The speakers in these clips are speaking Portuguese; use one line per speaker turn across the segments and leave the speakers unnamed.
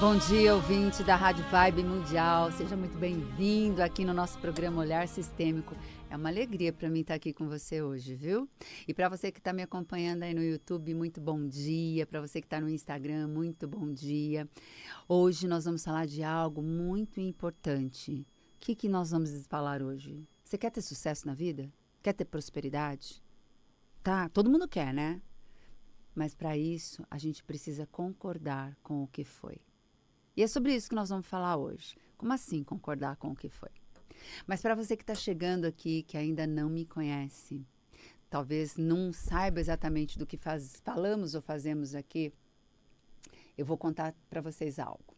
Bom dia, ouvinte da Rádio Vibe Mundial. Seja muito bem-vindo aqui no nosso programa Olhar Sistêmico. É uma alegria para mim estar aqui com você hoje, viu? E para você que está me acompanhando aí no YouTube, muito bom dia. Para você que está no Instagram, muito bom dia. Hoje nós vamos falar de algo muito importante. O que nós vamos falar hoje? Você quer ter sucesso na vida? Quer ter prosperidade? Tá, todo mundo quer, né? Mas para isso, a gente precisa concordar com o que foi. E é sobre isso que nós vamos falar hoje. Como assim concordar com o que foi? Mas para você que está chegando aqui, que ainda não me conhece, talvez não saiba exatamente do que falamos ou fazemos aqui, eu vou contar para vocês algo.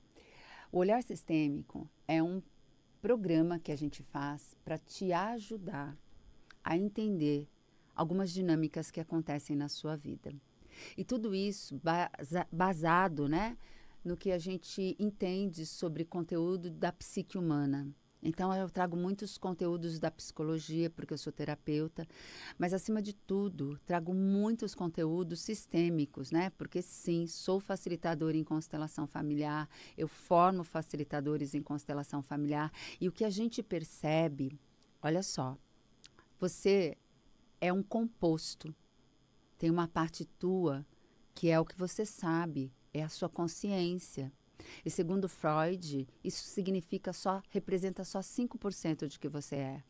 O Olhar Sistêmico é um programa que a gente faz para te ajudar a entender algumas dinâmicas que acontecem na sua vida. E tudo isso basado, né, no que a gente entende sobre conteúdo da psique humana. Então, eu trago muitos conteúdos da psicologia, porque eu sou terapeuta, mas, acima de tudo, trago muitos conteúdos sistêmicos, né? Porque, sim, sou facilitadora em constelação familiar, eu formo facilitadores em constelação familiar, e o que a gente percebe, olha só, você é um composto, tem uma parte tua que é o que você sabe, é a sua consciência. E segundo Freud, isso representa só 5% de que você é.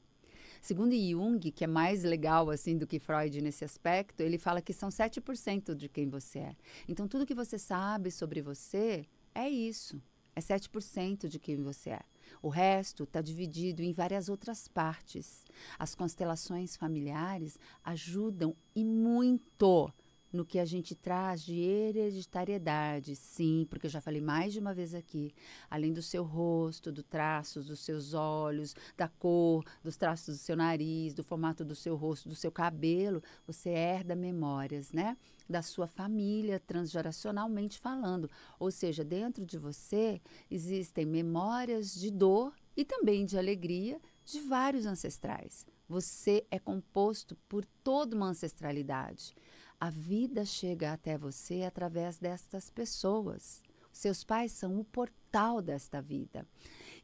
Segundo Jung, que é mais legal assim do que Freud nesse aspecto, ele fala que são 7% de quem você é. Então tudo que você sabe sobre você é isso, é 7% de quem você é. O resto está dividido em várias outras partes. As constelações familiares ajudam e muito no que a gente traz de hereditariedade, sim, porque eu já falei mais de uma vez aqui, além do seu rosto, do traço dos seus olhos, da cor, dos traços do seu nariz, do formato do seu rosto, do seu cabelo, você herda memórias, né? Da sua família, transgeracionalmente falando. Ou seja, dentro de você existem memórias de dor e também de alegria de vários ancestrais. Você é composto por toda uma ancestralidade. A vida chega até você através destas pessoas. Seus pais são o portal desta vida.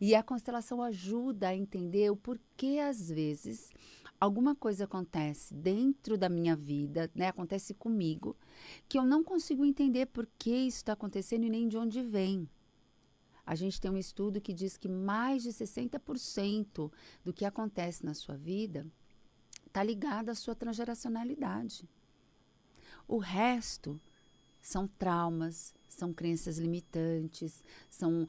E a constelação ajuda a entender o porquê, às vezes, alguma coisa acontece dentro da minha vida, né? Acontece comigo, que eu não consigo entender por que isso está acontecendo e nem de onde vem. A gente tem um estudo que diz que mais de 60% do que acontece na sua vida está ligado à sua transgeracionalidade. O resto são traumas, são crenças limitantes, são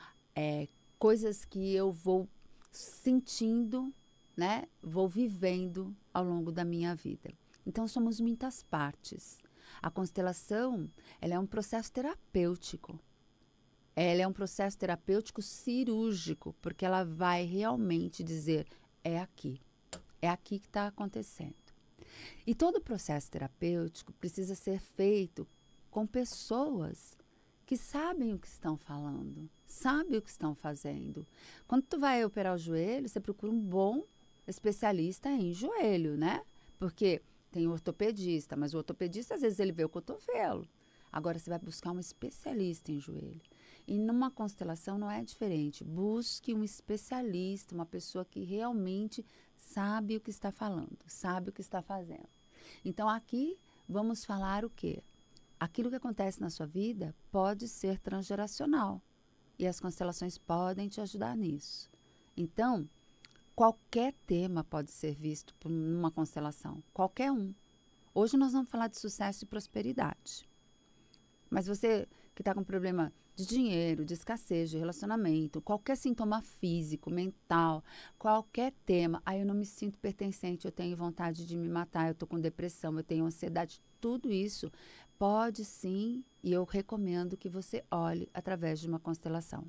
coisas que eu vou sentindo, né? Vou vivendo ao longo da minha vida. Então, somos muitas partes. A constelação, ela é um processo terapêutico. Ela é um processo terapêutico cirúrgico, porque ela vai realmente dizer, é aqui que está acontecendo. E todo o processo terapêutico precisa ser feito com pessoas que sabem o que estão falando, sabem o que estão fazendo. Quando tu vai operar o joelho, você procura um bom especialista em joelho, né? Porque tem o ortopedista, mas o ortopedista às vezes ele vê o cotovelo. Agora você vai buscar um especialista em joelho. E numa constelação não é diferente. Busque um especialista, uma pessoa que realmente sabe o que está falando, sabe o que está fazendo. Então, aqui vamos falar o quê? Aquilo que acontece na sua vida pode ser transgeracional. E as constelações podem te ajudar nisso. Então, qualquer tema pode ser visto por uma constelação. Qualquer um. Hoje nós vamos falar de sucesso e prosperidade. Mas você que está com problema de dinheiro, de escassez, de relacionamento, qualquer sintoma físico, mental, qualquer tema, eu não me sinto pertencente, eu tenho vontade de me matar, eu estou com depressão, eu tenho ansiedade, tudo isso pode sim, e eu recomendo que você olhe através de uma constelação.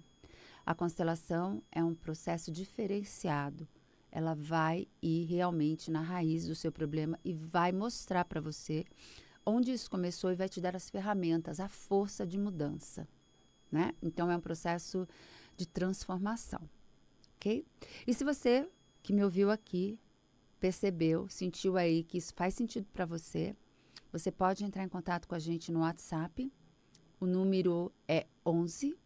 A constelação é um processo diferenciado. Ela vai ir realmente na raiz do seu problema e vai mostrar para você onde isso começou e vai te dar as ferramentas, a força de mudança, né? Então, é um processo de transformação, ok? E se você que me ouviu aqui, percebeu, sentiu aí que isso faz sentido para você, você pode entrar em contato com a gente no WhatsApp. O número é 11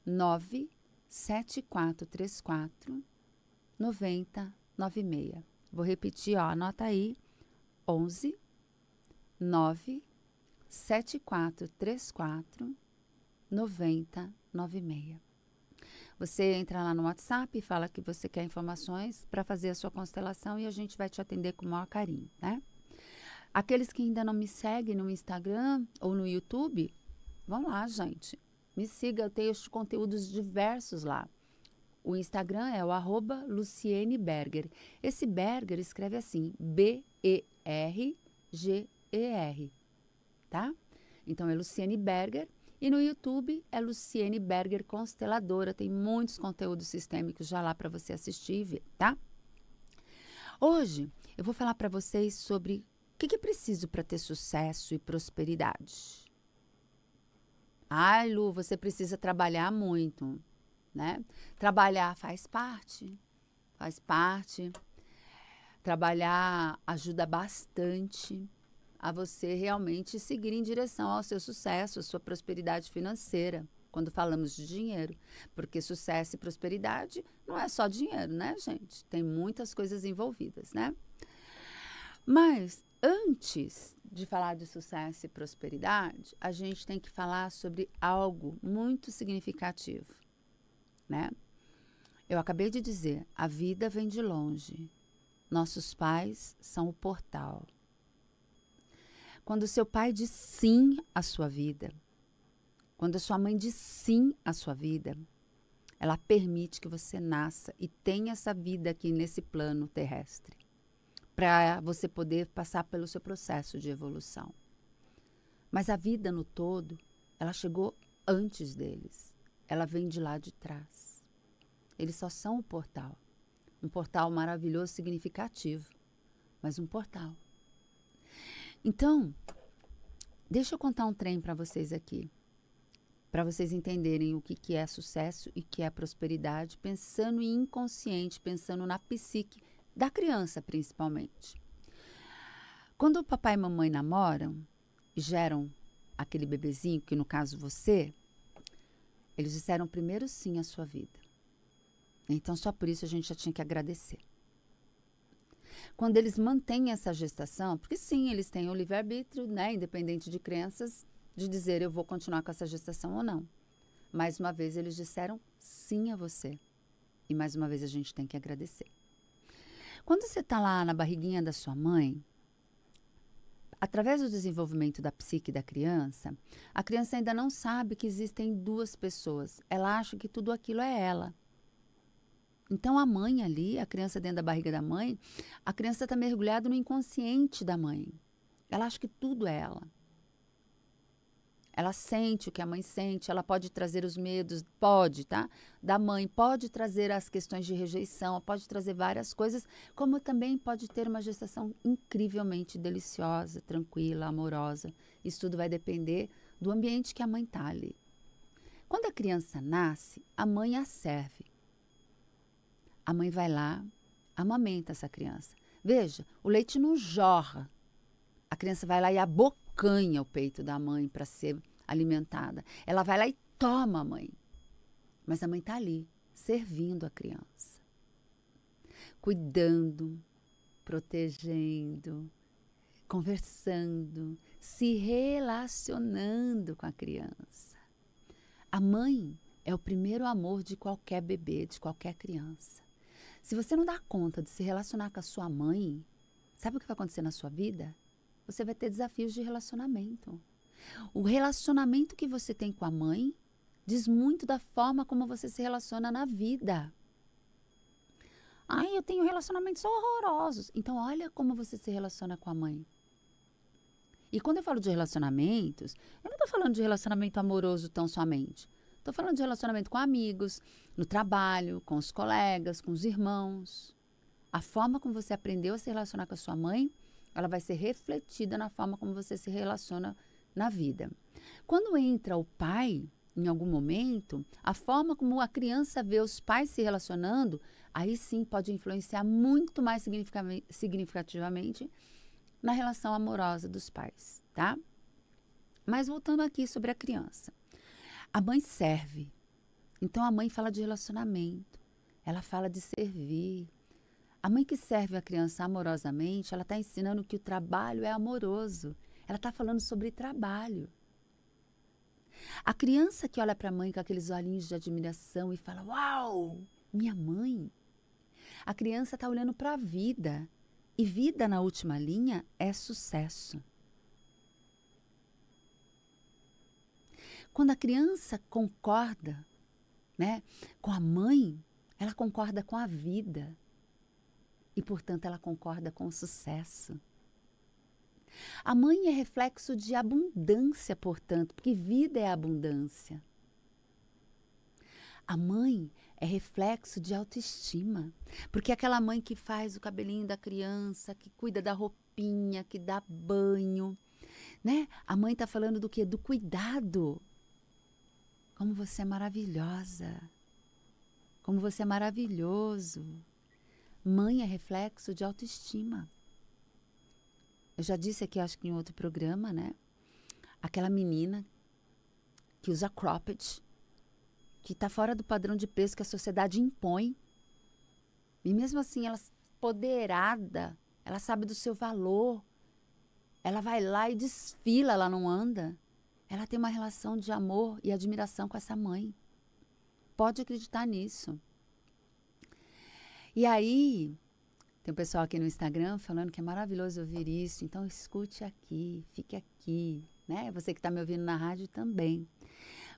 97434 9096. Vou repetir, ó, anota aí, 11 97434 9096. Você entra lá no WhatsApp e fala que você quer informações para fazer a sua constelação e a gente vai te atender com o maior carinho, né? Aqueles que ainda não me seguem no Instagram ou no YouTube, vão lá, gente. Me siga, eu tenho conteúdos diversos lá. O Instagram é o @Luciene Berger. Esse Berger escreve assim, Berger, tá? Então é Luciene Berger. E no YouTube é Luciene Berger Consteladora. Tem muitos conteúdos sistêmicos já lá para você assistir e ver, tá? Hoje eu vou falar para vocês sobre o que é preciso para ter sucesso e prosperidade. Ai, Lu, você precisa trabalhar muito, né? Trabalhar faz parte. Trabalhar ajuda bastante a você realmente seguir em direção ao seu sucesso, à sua prosperidade financeira, quando falamos de dinheiro. Porque sucesso e prosperidade não é só dinheiro, né, gente? Tem muitas coisas envolvidas, né? Mas antes de falar de sucesso e prosperidade, a gente tem que falar sobre algo muito significativo, né? Eu acabei de dizer, a vida vem de longe. Nossos pais são o portal. Quando seu pai diz sim à sua vida, quando a sua mãe diz sim à sua vida, ela permite que você nasça e tenha essa vida aqui nesse plano terrestre, para você poder passar pelo seu processo de evolução. Mas a vida no todo, ela chegou antes deles. Ela vem de lá de trás. Eles só são o portal. Um portal maravilhoso, significativo, mas um portal. Então, deixa eu contar um trem para vocês aqui, para vocês entenderem o que é sucesso e o que é prosperidade, pensando em inconsciente, pensando na psique da criança, principalmente. Quando o papai e mamãe namoram e geram aquele bebezinho, que no caso você, eles disseram primeiro sim à sua vida. Então, só por isso a gente já tinha que agradecer. Quando eles mantêm essa gestação, porque sim, eles têm o livre-arbítrio, né, independente de crenças, de dizer eu vou continuar com essa gestação ou não. Mais uma vez, eles disseram sim a você. E mais uma vez a gente tem que agradecer. Quando você está lá na barriguinha da sua mãe, através do desenvolvimento da psique da criança, a criança ainda não sabe que existem duas pessoas. Ela acha que tudo aquilo é ela. Então, a mãe ali, a criança dentro da barriga da mãe, a criança está mergulhada no inconsciente da mãe. Ela acha que tudo é ela. Ela sente o que a mãe sente, ela pode trazer os medos, pode, tá? Da mãe, pode trazer as questões de rejeição, pode trazer várias coisas, como também pode ter uma gestação incrivelmente deliciosa, tranquila, amorosa. Isso tudo vai depender do ambiente que a mãe está ali. Quando a criança nasce, a mãe a serve. A mãe vai lá, amamenta essa criança. Veja, o leite não jorra. A criança vai lá e abocanha o peito da mãe para ser alimentada. Ela vai lá e toma a mãe. Mas a mãe está ali, servindo a criança. Cuidando, protegendo, conversando, se relacionando com a criança. A mãe é o primeiro amor de qualquer bebê, de qualquer criança. Se você não dá conta de se relacionar com a sua mãe, sabe o que vai acontecer na sua vida? Você vai ter desafios de relacionamento. O relacionamento que você tem com a mãe diz muito da forma como você se relaciona na vida. Ai, eu tenho relacionamentos horrorosos. Então, olha como você se relaciona com a mãe. E quando eu falo de relacionamentos, eu não estou falando de relacionamento amoroso tão somente. Estou falando de relacionamento com amigos, no trabalho, com os colegas, com os irmãos. A forma como você aprendeu a se relacionar com a sua mãe, ela vai ser refletida na forma como você se relaciona na vida. Quando entra o pai, em algum momento, a forma como a criança vê os pais se relacionando, aí sim pode influenciar muito mais significativamente na relação amorosa dos pais, tá? Mas voltando aqui sobre a criança. A mãe serve. Então a mãe fala de relacionamento, ela fala de servir. A mãe que serve a criança amorosamente, ela está ensinando que o trabalho é amoroso. Ela está falando sobre trabalho. A criança que olha para a mãe com aqueles olhinhos de admiração e fala, uau, minha mãe. A criança está olhando para a vida. E vida, na última linha, é sucesso. Quando a criança concorda, né, com a mãe, ela concorda com a vida. E, portanto, ela concorda com o sucesso. A mãe é reflexo de abundância, portanto, porque vida é abundância. A mãe é reflexo de autoestima, porque aquela mãe que faz o cabelinho da criança, que cuida da roupinha, que dá banho, né? A mãe está falando do quê? Do cuidado. Como você é maravilhosa. Como você é maravilhoso. Mãe é reflexo de autoestima. Eu já disse aqui, acho que em outro programa, né? Aquela menina que usa cropped, que está fora do padrão de peso que a sociedade impõe. E mesmo assim, ela empoderada, ela sabe do seu valor. Ela vai lá e desfila, ela não anda. Ela tem uma relação de amor e admiração com essa mãe. Pode acreditar nisso. E aí, tem um pessoal aqui no Instagram falando que é maravilhoso ouvir isso. Então, escute aqui, fique aqui, né? Você que está me ouvindo na rádio também.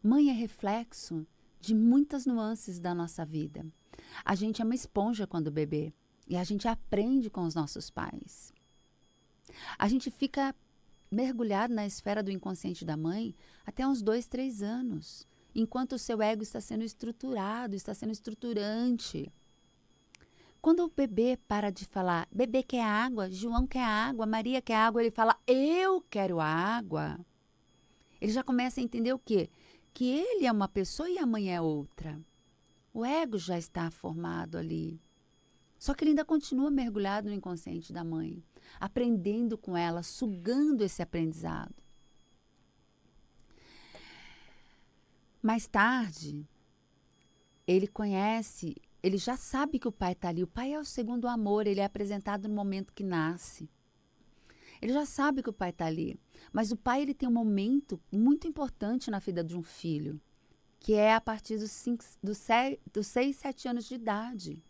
Mãe é reflexo de muitas nuances da nossa vida. A gente é uma esponja quando bebê e a gente aprende com os nossos pais. A gente fica mergulhado na esfera do inconsciente da mãe até uns 2, 3 anos, enquanto o seu ego está sendo estruturado, está sendo estruturante. Quando o bebê para de falar, bebê quer água, João quer água, Maria quer água, ele fala, eu quero água. Ele já começa a entender o quê? Que ele é uma pessoa e a mãe é outra. O ego já está formado ali. Só que ele ainda continua mergulhado no inconsciente da mãe, aprendendo com ela, sugando esse aprendizado. Mais tarde, ele conhece, ele já sabe que o pai está ali. O pai é o segundo amor, ele é apresentado no momento que nasce. Ele já sabe que o pai está ali. Mas o pai ele tem um momento muito importante na vida de um filho, que é a partir dos 6, 7 anos de idade.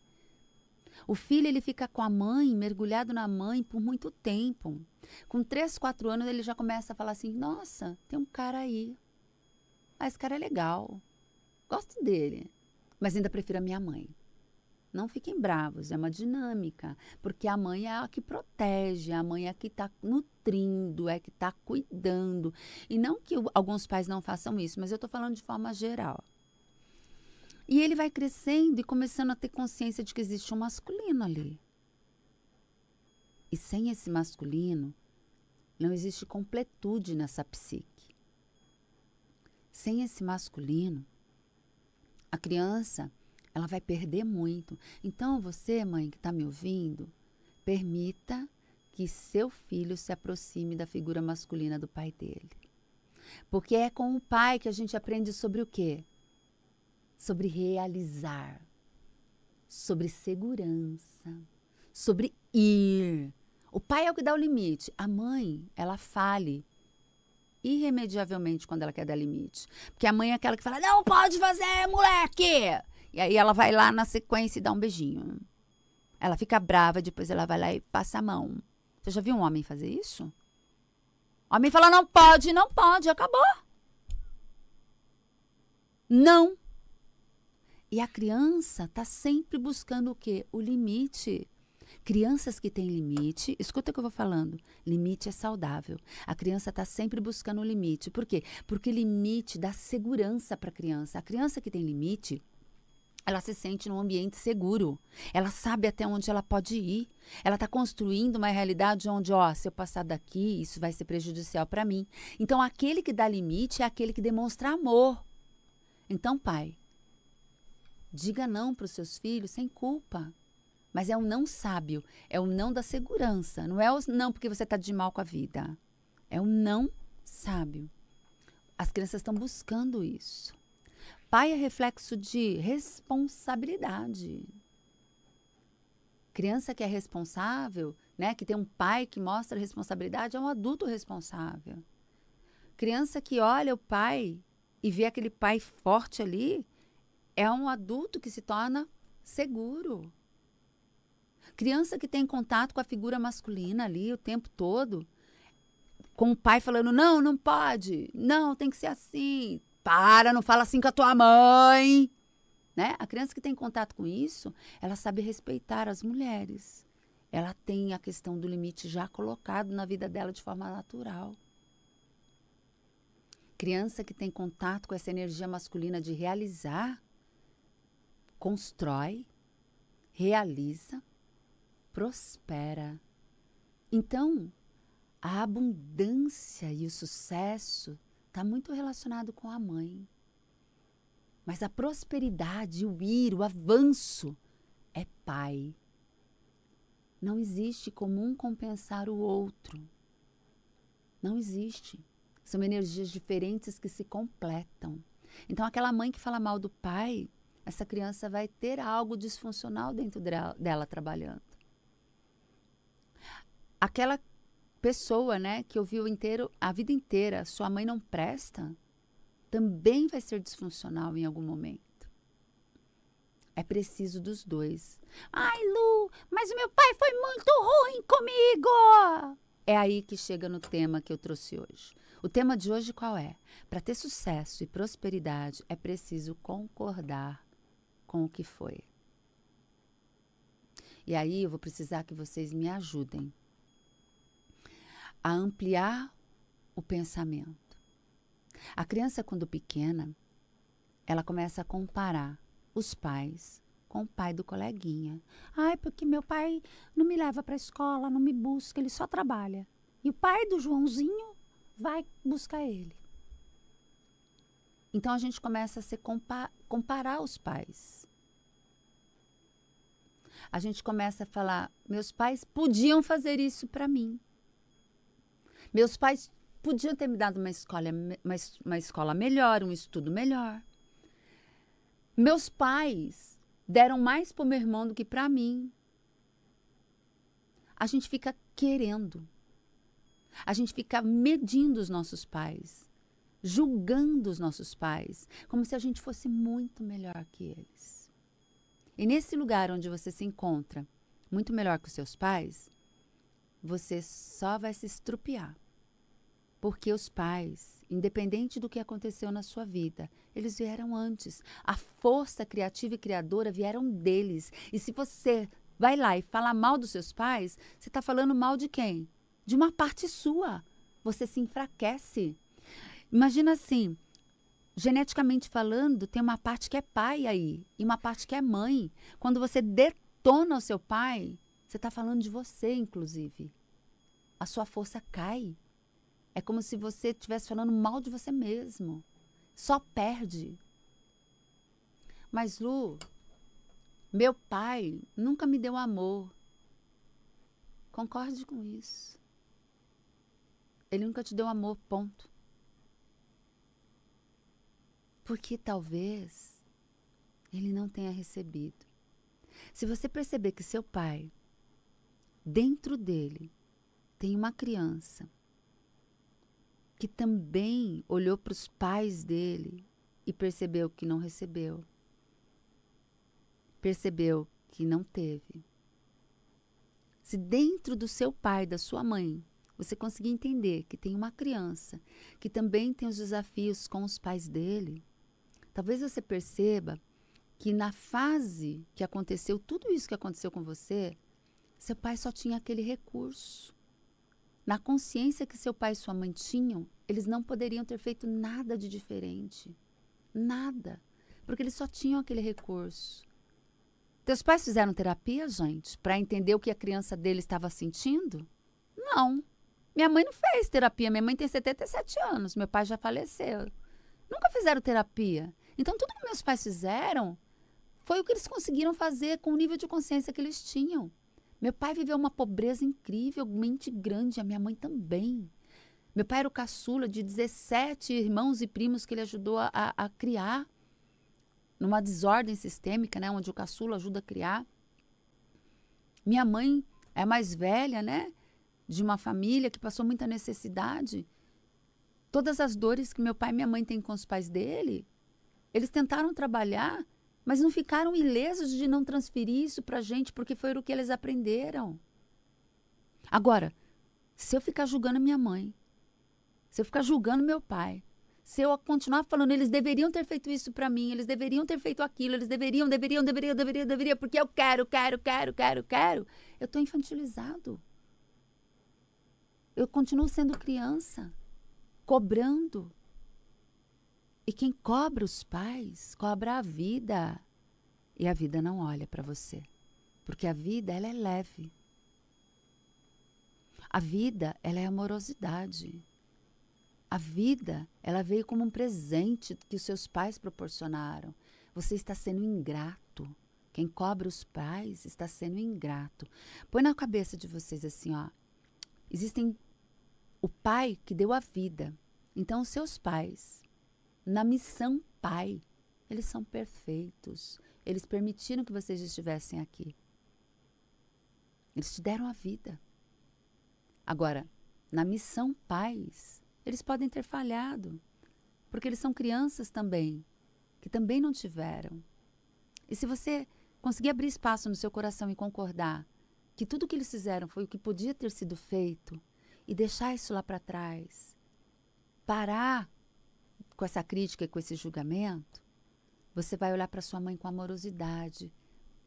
O filho ele fica com a mãe, mergulhado na mãe por muito tempo. Com 3, 4 anos ele já começa a falar assim, nossa, tem um cara aí. Ah, esse cara é legal. Gosto dele. Mas ainda prefiro a minha mãe. Não fiquem bravos, é uma dinâmica. Porque a mãe é a que protege, a mãe é a que está nutrindo, é a que está cuidando. E não que alguns pais não façam isso, mas eu estou falando de forma geral. E ele vai crescendo e começando a ter consciência de que existe um masculino ali. E sem esse masculino, não existe completude nessa psique. Sem esse masculino, a criança, ela vai perder muito. Então, você, mãe, que está me ouvindo, permita que seu filho se aproxime da figura masculina do pai dele. Porque é com o pai que a gente aprende sobre o quê? Sobre realizar, sobre segurança, sobre ir. O pai é o que dá o limite. A mãe, ela fale irremediavelmente quando ela quer dar limite. Porque a mãe é aquela que fala, não pode fazer, moleque! E aí ela vai lá na sequência e dá um beijinho. Ela fica brava, depois ela vai lá e passa a mão. Você já viu um homem fazer isso? O homem fala, não pode, acabou. Não. E a criança está sempre buscando o quê? O limite. Crianças que têm limite, escuta o que eu vou falando, limite é saudável. A criança está sempre buscando o limite. Por quê? Porque limite dá segurança para a criança. A criança que tem limite, ela se sente num ambiente seguro. Ela sabe até onde ela pode ir. Ela está construindo uma realidade onde, ó, se eu passar daqui, isso vai ser prejudicial para mim. Então, aquele que dá limite é aquele que demonstra amor. Então, pai, diga não para os seus filhos sem culpa. Mas é um não sábio, é um não da segurança. Não é o não porque você está de mal com a vida. É um não sábio. As crianças estão buscando isso. pai é reflexo de responsabilidade. Criança que é responsável, né, que tem um pai que mostra responsabilidade, é um adulto responsável. Criança que olha o pai e vê aquele pai forte ali, é um adulto que se torna seguro. Criança que tem contato com a figura masculina ali o tempo todo, com o pai falando, não, não pode, não, tem que ser assim, para, não fala assim com a tua mãe. Né? A criança que tem contato com isso, ela sabe respeitar as mulheres. Ela tem a questão do limite já colocado na vida dela de forma natural. Criança que tem contato com essa energia masculina de realizar, constrói, realiza, prospera. Então, a abundância e o sucesso está muito relacionado com a mãe. Mas a prosperidade, o ir, o avanço é pai. Não existe como um compensar o outro. Não existe. São energias diferentes que se completam. Então, aquela mãe que fala mal do pai, essa criança vai ter algo disfuncional dentro dela trabalhando. Aquela pessoa, né, que ouviu a vida inteira, sua mãe não presta, também vai ser disfuncional em algum momento. É preciso dos dois. Ai, Lu, mas o meu pai foi muito ruim comigo. É aí que chega no tema que eu trouxe hoje. O tema de hoje qual é? Para ter sucesso e prosperidade, é preciso concordar com o que foi. E aí eu vou precisar que vocês me ajudem a ampliar o pensamento. A criança, quando pequena, ela começa a comparar os pais com o pai do coleguinha. Ai, porque meu pai não me leva para a escola, não me busca, ele só trabalha. E o pai do Joãozinho vai buscar ele. Então, a gente começa a se comparar os pais. A gente começa a falar, meus pais podiam fazer isso para mim. Meus pais podiam ter me dado uma escola melhor, um estudo melhor. Meus pais deram mais para o meu irmão do que para mim. A gente fica querendo. A gente fica medindo os nossos pais, julgando os nossos pais, como se a gente fosse muito melhor que eles. E nesse lugar onde você se encontra muito melhor que os seus pais, você só vai se estrupiar. Porque os pais, independente do que aconteceu na sua vida, eles vieram antes. A força criativa e criadora vieram deles. E se você vai lá e fala mal dos seus pais, você está falando mal de quem? De uma parte sua. Você se enfraquece. Imagina assim, geneticamente falando, tem uma parte que é pai aí e uma parte que é mãe. Quando você detona o seu pai, você está falando de você, inclusive. A sua força cai. É como se você estivesse falando mal de você mesmo. Só perde. Mas, Lu, meu pai nunca me deu amor. Concorde com isso. Ele nunca te deu amor, ponto. Porque talvez ele não tenha recebido. Se você perceber que seu pai, dentro dele, tem uma criança que também olhou para os pais dele e percebeu que não recebeu. Percebeu que não teve. Se dentro do seu pai, da sua mãe, você conseguir entender que tem uma criança que também tem os desafios com os pais dele, talvez você perceba que na fase que aconteceu, tudo isso que aconteceu com você, seu pai só tinha aquele recurso. Na consciência que seu pai e sua mãe tinham, eles não poderiam ter feito nada de diferente. Nada. Porque eles só tinham aquele recurso. Teus pais fizeram terapia, gente, para entender o que a criança dele estava sentindo? Não. Minha mãe não fez terapia. Minha mãe tem 77 anos. Meu pai já faleceu. Nunca fizeram terapia. Então, tudo que meus pais fizeram foi o que eles conseguiram fazer com o nível de consciência que eles tinham. Meu pai viveu uma pobreza incrivelmente grande, a minha mãe também. Meu pai era o caçula de 17 irmãos e primos que ele ajudou a criar. numa desordem sistêmica, né? Onde o caçula ajuda a criar. Minha mãe é mais velha, né? De uma família que passou muita necessidade. Todas as dores que meu pai e minha mãe têm com os pais dele, eles tentaram trabalhar, mas não ficaram ilesos de não transferir isso para a gente, porque foi o que eles aprenderam. Agora, se eu ficar julgando minha mãe, se eu ficar julgando meu pai, se eu continuar falando, eles deveriam ter feito isso para mim, eles deveriam ter feito aquilo, eles deveriam, porque eu quero, eu estou infantilizado. Eu continuo sendo criança, cobrando. E quem cobra os pais, cobra a vida. E a vida não olha para você, porque a vida, ela é leve. A vida, ela é amorosidade. A vida, ela veio como um presente que os seus pais proporcionaram. Você está sendo ingrato. Quem cobra os pais está sendo ingrato. Põe na cabeça de vocês assim, ó. Existem o pai que deu a vida. Então, os seus pais, na missão pai, eles são perfeitos. Eles permitiram que vocês estivessem aqui. Eles te deram a vida. Agora, na missão pais, eles podem ter falhado, porque eles são crianças também, que também não tiveram. E se você conseguir abrir espaço no seu coração e concordar que tudo que eles fizeram foi o que podia ter sido feito e deixar isso lá para trás, parar com essa crítica e com esse julgamento, você vai olhar para sua mãe com amorosidade,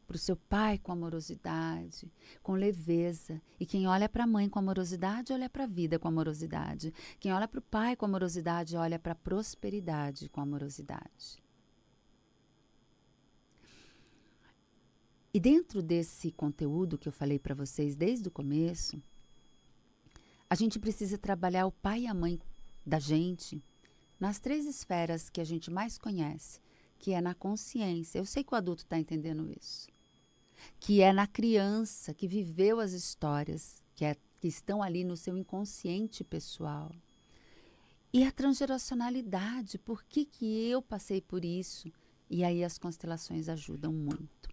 para o seu pai com amorosidade, com leveza. E quem olha para a mãe com amorosidade, olha para a vida com amorosidade. Quem olha para o pai com amorosidade, olha para a prosperidade com amorosidade. E dentro desse conteúdo que eu falei para vocês desde o começo, a gente precisa trabalhar o pai e a mãe da gente nas 3 esferas que a gente mais conhece, que é na consciência. Eu sei que o adulto está entendendo isso. Que é na criança que viveu as histórias que estão ali no seu inconsciente pessoal. E a transgeracionalidade, por que eu passei por isso? E aí as constelações ajudam muito.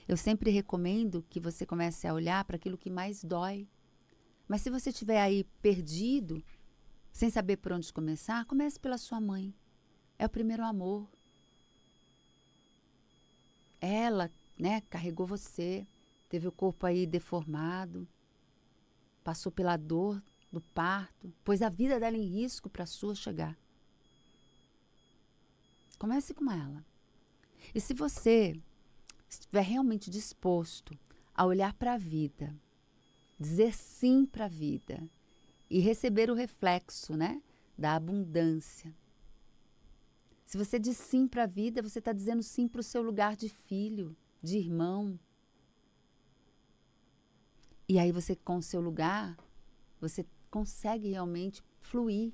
Eu sempre recomendo que você comece a olhar para aquilo que mais dói. Mas se você estiver aí perdido, sem saber por onde começar, comece pela sua mãe. É o primeiro amor. Ela, né, carregou você, teve o corpo aí deformado, passou pela dor do parto, pôs a vida dela em risco para a sua chegar. Comece com ela. E se você estiver realmente disposto a olhar para a vida, dizer sim para a vida e receber o reflexo, né, da abundância. Se você diz sim para a vida, você está dizendo sim para o seu lugar de filho, de irmão. E aí você, com o seu lugar, você consegue realmente fluir.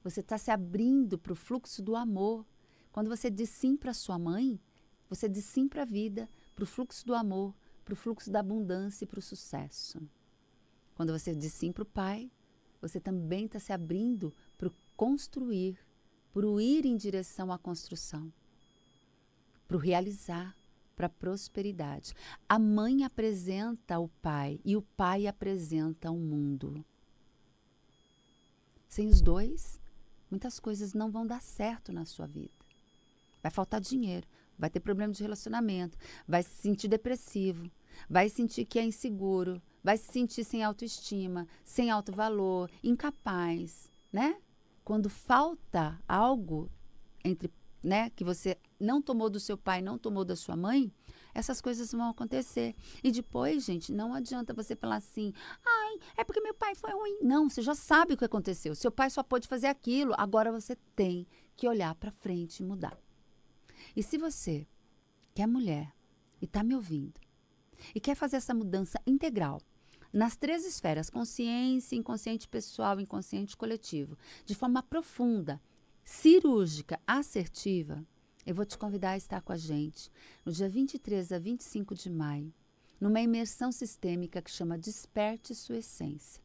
Você está se abrindo para o fluxo do amor. Quando você diz sim para sua mãe, você diz sim para a vida, para o fluxo do amor, para o fluxo da abundância e para o sucesso. Quando você diz sim para o pai, você também está se abrindo para o construir, para o ir em direção à construção, para o realizar, para a prosperidade. A mãe apresenta o pai e o pai apresenta o mundo. Sem os dois, muitas coisas não vão dar certo na sua vida. Vai faltar dinheiro, vai ter problema de relacionamento, vai se sentir depressivo, vai sentir que é inseguro, vai se sentir sem autoestima, sem alto valor, incapaz, né? Quando falta algo entre, né, que você não tomou do seu pai, não tomou da sua mãe, essas coisas vão acontecer. E depois, gente, não adianta você falar assim, ai, é porque meu pai foi ruim. Não, você já sabe o que aconteceu. Seu pai só pôde fazer aquilo, agora você tem que olhar para frente e mudar. E se você, que é mulher e está me ouvindo, e quer fazer essa mudança integral, nas 3 esferas, consciência, inconsciente pessoal, inconsciente coletivo, de forma profunda, cirúrgica, assertiva, eu vou te convidar a estar com a gente no dia 23 a 25 de maio, numa imersão sistêmica que chama Desperte Sua Essência.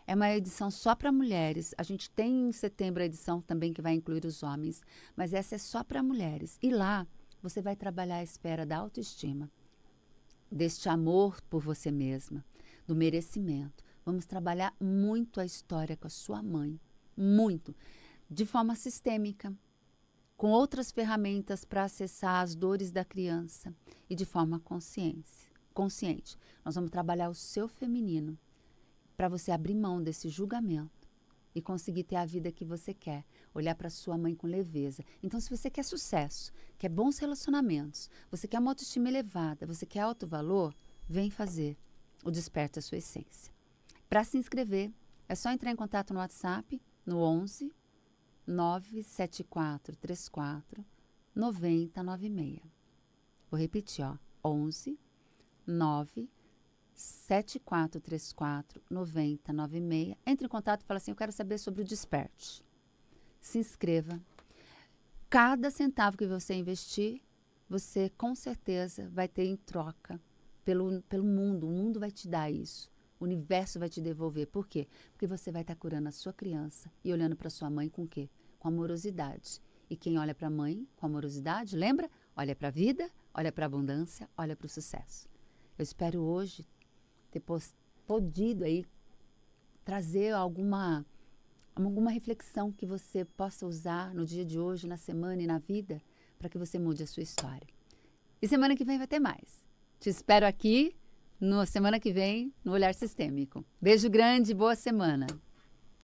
É uma edição só para mulheres. A gente tem em setembro a edição também que vai incluir os homens, mas essa é só para mulheres. E lá você vai trabalhar a esfera da autoestima, deste amor por você mesma, do merecimento. Vamos trabalhar muito a história com a sua mãe, muito, de forma sistêmica, com outras ferramentas para acessar as dores da criança e de forma consciente. Nós vamos trabalhar o seu feminino para você abrir mão desse julgamento e conseguir ter a vida que você quer, olhar para sua mãe com leveza. Então, se você quer sucesso, quer bons relacionamentos, você quer uma autoestima elevada, você quer alto valor, vem fazer o Desperta a Sua Essência. Para se inscrever, é só entrar em contato no WhatsApp, no 11 97434 9096. Vou repetir, 11 97434 9096. Entre em contato e fala assim, eu quero saber sobre o Desperte. Se inscreva. Cada centavo que você investir, você com certeza vai ter em troca pelo mundo. O mundo vai te dar isso. O universo vai te devolver. Por quê? Porque você vai estar curando a sua criança e olhando para sua mãe com o quê? Com amorosidade. E quem olha para a mãe com amorosidade, lembra? Olha para a vida, olha para a abundância, olha para o sucesso. Eu espero hoje ter podido aí trazer alguma reflexão que você possa usar no dia de hoje, na semana e na vida, para que você mude a sua história. E semana que vem vai ter mais. Te espero aqui, na semana que vem, no Olhar Sistêmico. Beijo grande, boa semana.